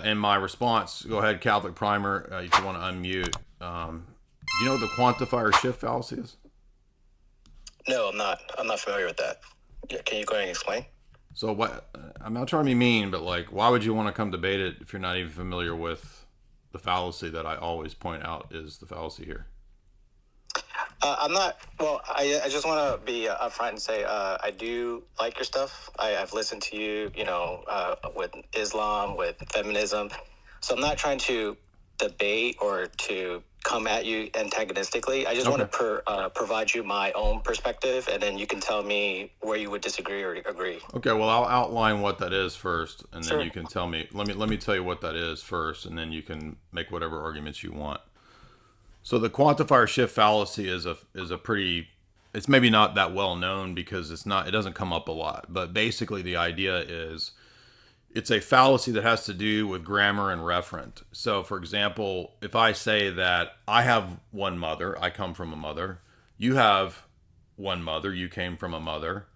In my response, go ahead, Catholic Primer, if you want to unmute. Do you know what the quantifier shift fallacy is? No, I'm not. I'm not familiar with that. Yeah, can you go ahead and explain? So what? I'm not trying to be mean, but like, why would you want to come debate it if you're not even familiar with the fallacy that I always point out is the fallacy here? I'm not. Well, I just want to be upfront and say I do like your stuff. I've listened to you, with Islam, with feminism. So I'm not trying to debate or to come at you antagonistically. I just want Okay. to provide you my own perspective, and then you can tell me where you would disagree or agree. Okay. Well, I'll outline what that is first, and then Sure. you can tell me. Let me tell you what that is first, and then you can make whatever arguments you want. So the quantifier shift fallacy is a pretty, it's maybe not that well known because it doesn't come up a lot, but basically the idea is it's a fallacy that has to do with grammar and referent. So for example, if I say that I have one mother, I come from a mother, you have one mother, you came from a mother,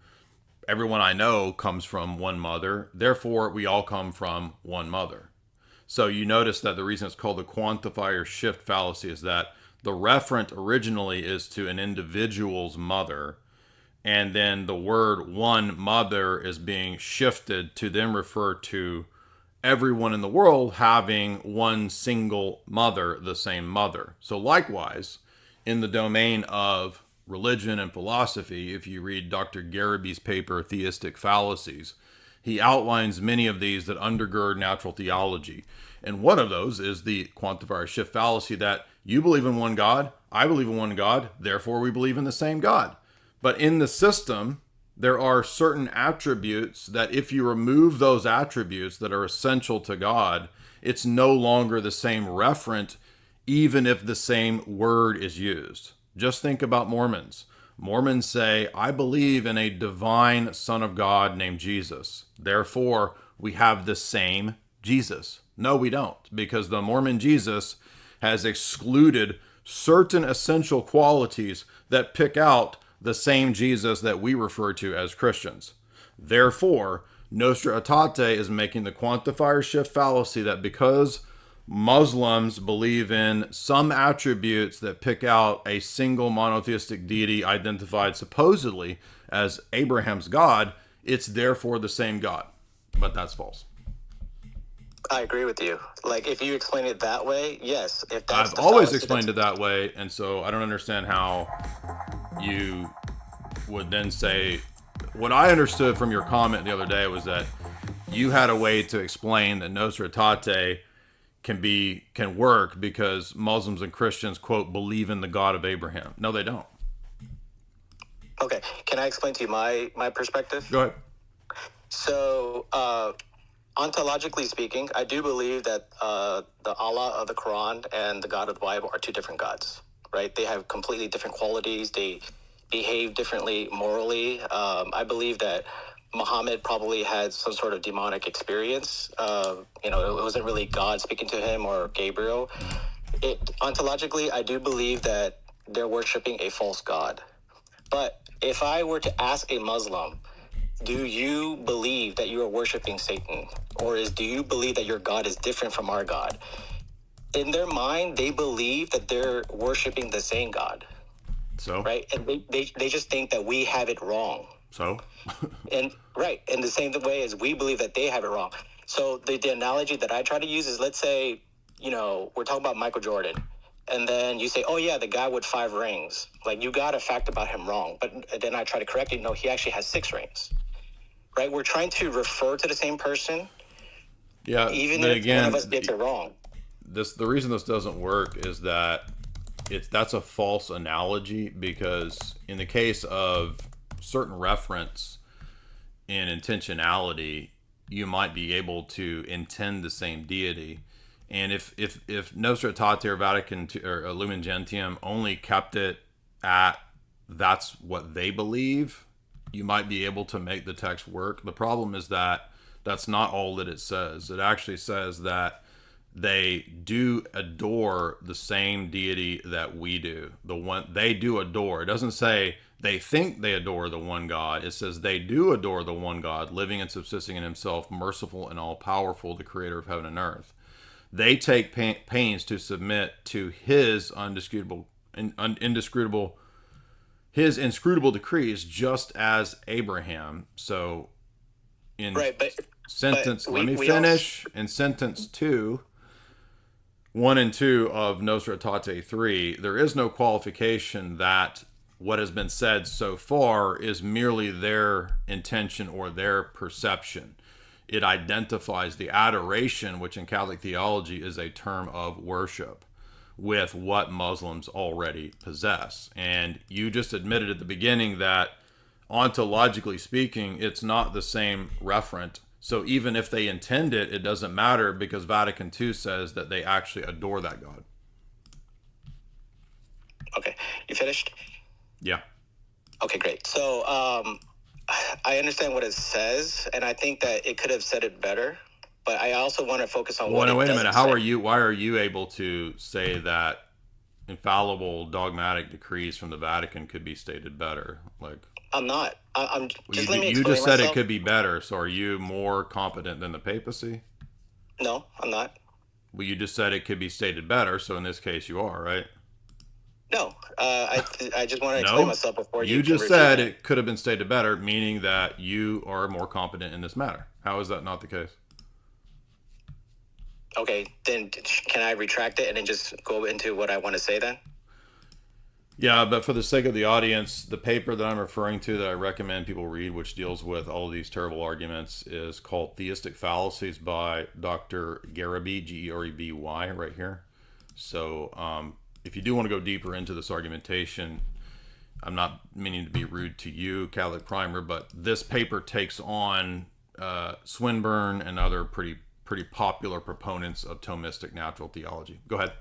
everyone I know comes from one mother, therefore we all come from one mother. So you notice that the reason it's called the quantifier shift fallacy is that the referent originally is to an individual's mother, and then the word one mother is being shifted to then refer to everyone in the world having one single mother, the same mother. So likewise, in the domain of religion and philosophy, if you read Dr. Garaby's paper, Theistic Fallacies, he outlines many of these that undergird natural theology. And one of those is the quantifier shift fallacy that you believe in one God, I believe in one God, therefore we believe in the same God. But in the system, there are certain attributes that if you remove those attributes that are essential to God, it's no longer the same referent, even if the same word is used. Just think about Mormons. Mormons say, I believe in a divine Son of God named Jesus. Therefore, we have the same Jesus. No, we don't, because the Mormon Jesus has excluded certain essential qualities that pick out the same Jesus that we refer to as Christians. Therefore, Nostra Aetate is making the quantifier shift fallacy that because Muslims believe in some attributes that pick out a single monotheistic deity identified supposedly as Abraham's God, it's therefore the same God. But that's false. I agree with you. Like, if you explain it that way, yes. If that's I've the always fallacy, explained it that way, and so I don't understand how you would then say what I understood from your comment the other day was that you had a way to explain that Nostra Aetate can work because Muslims and Christians quote believe in the God of Abraham. No, they don't. okay. Can I explain to you my perspective? Go ahead. So, ontologically speaking, I do believe that the Allah of the Quran and the God of the Bible are two different gods, right? They have completely different qualities. They behave differently morally. I believe that Muhammad probably had some sort of demonic experience. It wasn't really God speaking to him or Gabriel. Ontologically, I do believe that they're worshiping a false god. But if I were to ask a Muslim, do you believe that you are worshiping Satan? Or do you believe that your God is different from our God? In their mind, they believe that they're worshiping the same God, So, right? And they just think that we have it wrong. so And right, in the same way as we believe that they have it wrong. So the analogy that I try to use is, let's say, we're talking about Michael Jordan. And then you say, oh, yeah, the guy with 5 rings. Like, you got a fact about him wrong. But then I try to correct it. No, he actually has 6 rings. Right? We're trying to refer to the same person, yeah. even But if one of again, us gets it wrong. the reason this doesn't work is that that's a false analogy because in the case of certain reference in intentionality, you might be able to intend the same deity. And if Nostra Aetate or Vatican or Lumen Gentium only kept it at that's what they believe, you might be able to make the text work. The problem is that that's not all that it says. It actually says that they do adore the same deity that we do. The one they do adore. It doesn't say they think they adore the one God. It says they do adore the one God, living and subsisting in himself, merciful and all-powerful, the creator of heaven and earth. They take pains to submit to his his inscrutable decrees, just as Abraham. So in sentence, let me finish. In sentence 2, 1 and 2 of Nostra Aetate 3, there is no qualification that what has been said so far is merely their intention or their perception. It identifies the adoration, which in Catholic theology is a term of worship, with what Muslims already possess. And you just admitted at the beginning that ontologically speaking, it's not the same referent. So even if they intend it, it doesn't matter, because Vatican II says that they actually adore that God. Okay, you finished? Yeah. Okay, great. So I understand what it says, and I think that it could have said it better. But I also want to focus on what it wait a minute. doesn't say. Why are you able to say that infallible dogmatic decrees from the Vatican could be stated better? Like, I'm not. I'm just let me you explain just said myself. it could be better. So are you more competent than the papacy? No, I'm not. Well, you just said it could be stated better. So in this case, you are, right? No, I just want to explain myself before you. You just said it could have been stated better, meaning that you are more competent in this matter. How is that not the case? Okay, then can I retract it and then just go into what I want to say then? Yeah, but for the sake of the audience, the paper that I'm referring to that I recommend people read, which deals with all of these terrible arguments, is called Theistic Fallacies by Dr. Gareby, Gereby, right here. So if you do want to go deeper into this argumentation, I'm not meaning to be rude to you, Catholic Primer, but this paper takes on Swinburne and other pretty popular proponents of Thomistic natural theology. Go ahead.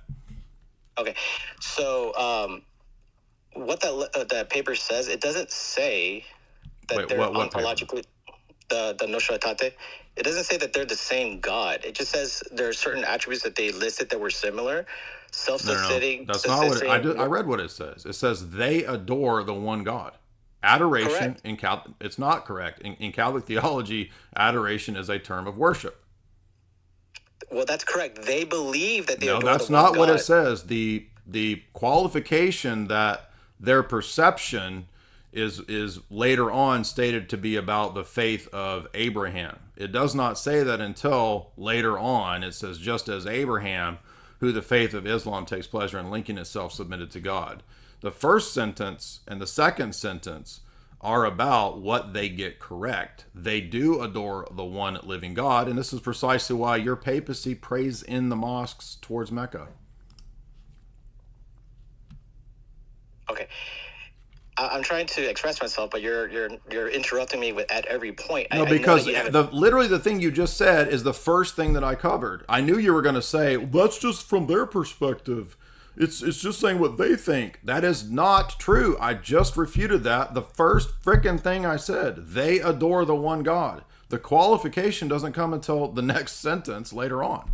Okay, so what that paper says, it doesn't say that they're ontologically the Nostra Aetate. It doesn't say that they're the same God. It just says there are certain attributes that they listed that were similar. Self-sustaining. No. That's not what I read. What it says. It says they adore the one God. Adoration in Catholic. It's not correct. In Catholic theology, adoration is a term of worship. Well, that's correct. They believe that they adore the one God. No, that's not what it says. The qualification that their perception is later on stated to be about the faith of Abraham. It does not say that until later on. It says, just as Abraham, who the faith of Islam takes pleasure in linking itself, submitted to God. The first sentence and the second sentence are about what they get correct. They do adore the one living God, and this is precisely why your papacy prays in the mosques towards Mecca. Okay, I'm trying to express myself, but you're interrupting me at every point. No, because literally the thing you just said is the first thing that I covered. I knew you were going to say, well, that's just from their perspective. It's just saying what they think. That is not true. I just refuted that. The first frickin' thing I said, they adore the one God. The qualification doesn't come until the next sentence later on.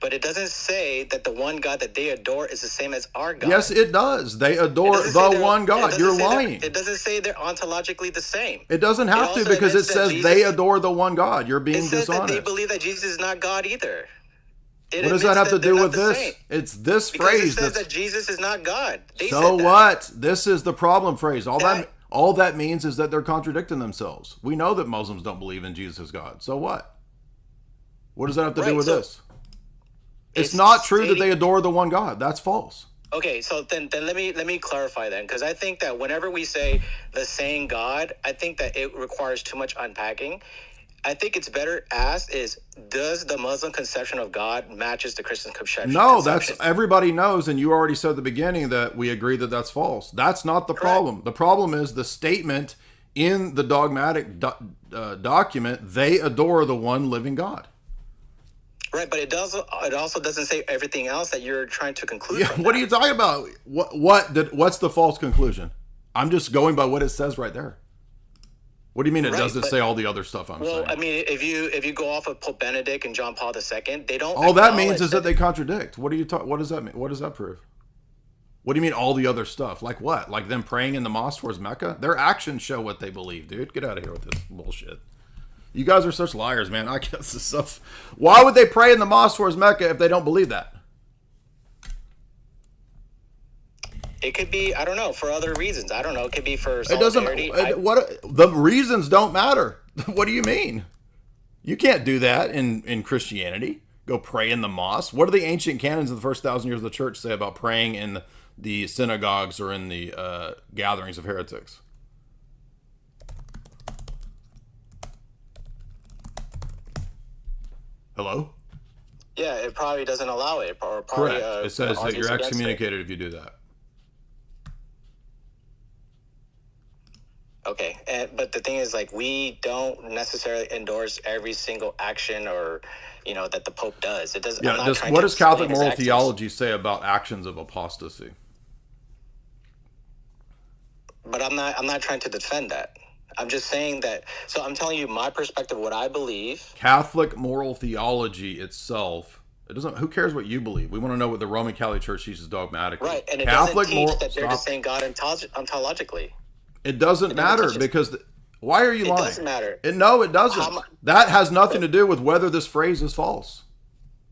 But it doesn't say that the one God that they adore is the same as our God. Yes, it does. They adore the one God. You're lying. It doesn't say they're ontologically the same. It doesn't have to, because it says they adore the one God. You're being dishonest. It says that they believe that Jesus is not God either. What does that have to do with this? It's this phrase. It says that Jesus is not God. So what? This is the problem phrase. All that means is that they're contradicting themselves. We know that Muslims don't believe in Jesus as God. So what? What does that have to do with this? It's not true that they adore the one God. That's false. Okay, so then let me clarify then, because I think that whenever we say the same God, I think that it requires too much unpacking. I think it's better asked is, does the Muslim conception of God matches the Christian conception? No, that's everybody knows, and you already said at the beginning that we agree that that's false. That's not the problem. The problem is the statement in the dogmatic document, they adore the one living God. Right, but it also doesn't say everything else that you're trying to conclude. Yeah, what are you talking about? What's the false conclusion? I'm just going by what it says right there. What do you mean it doesn't say all the other stuff I'm saying? Well, I mean, if you go off of Pope Benedict and John Paul II, they don't. All that means is that they contradict. What does that mean? What does that prove? What do you mean all the other stuff? Like what? Like them praying in the mosque towards Mecca? Their actions show what they believe, dude. Get out of here with this bullshit. You guys are such liars, man. I guess this stuff. Why would they pray in the mosque towards Mecca if they don't believe that? It could be, I don't know, for other reasons. I don't know. It could be for It doesn't. solidarity. The reasons don't matter. What do you mean? You can't do that in Christianity. Go pray in the mosque. What do the ancient canons of the first 1,000 years of the church say about praying in the synagogues or in the gatherings of heretics? Hello? Yeah, it probably doesn't allow it. Or probably, Correct. It says that argues you're against it. excommunicated if you do that. Okay, but the thing is, like, we don't necessarily endorse every single action or, that the Pope does. It does. Yeah. I'm not trying What to does Catholic explain his moral actions. theology say about actions of apostasy? But I'm not trying to defend that. I'm just saying that. So I'm telling you my perspective, what I believe. Catholic moral theology itself. It doesn't. Who cares what you believe? We want to know what the Roman Catholic Church teaches dogmatically. Right, and it Catholic doesn't teach moral. that they're the Stop. same God ontologically. It doesn't matter because why are you lying? It doesn't matter. No, it doesn't. That has nothing to do with whether this phrase is false.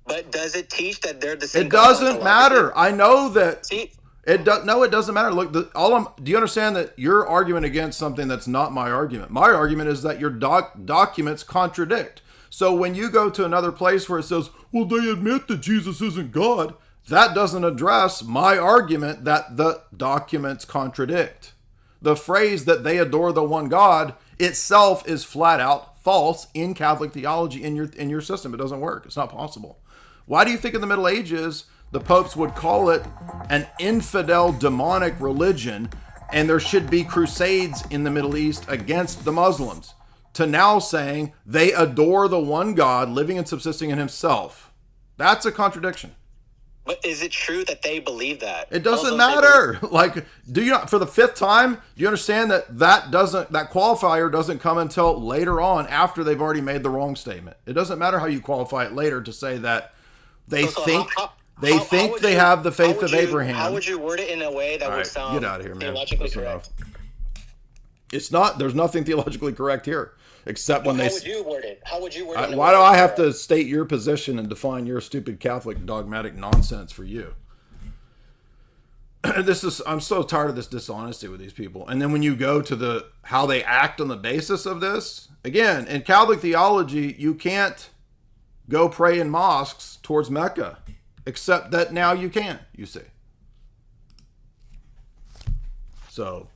But does it teach that they're the same? It doesn't matter. I know that. See, It does. No, it doesn't matter. Look, do you understand that your argument against something that's not my argument? My argument is that your documents contradict. So when you go to another place where it says, "Well, they admit that Jesus isn't God," that doesn't address my argument that the documents contradict. The phrase that they adore the one God itself is flat out false in Catholic theology in your system. It doesn't work. It's not possible. Why do you think in the Middle Ages the popes would call it an infidel demonic religion and there should be crusades in the Middle East against the Muslims, to now saying they adore the one God living and subsisting in himself? That's a contradiction. but is it true that they believe that? It doesn't matter. Like, do you not, for the fifth time, do you understand that that qualifier doesn't come until later on after they've already made the wrong statement? It doesn't matter how you qualify it later to say that they think they have the faith of Abraham. How would you word it in a way that would sound get out of here, man. theologically That's correct? enough. It's not. There's nothing theologically correct here, except when How they. would you word it? How would you word it? Why do I have to state your position and define your stupid Catholic dogmatic nonsense for you? I'm so tired of this dishonesty with these people. And then when you go to how they act on the basis of this, again, in Catholic theology, you can't go pray in mosques towards Mecca, except that now you can, you see. So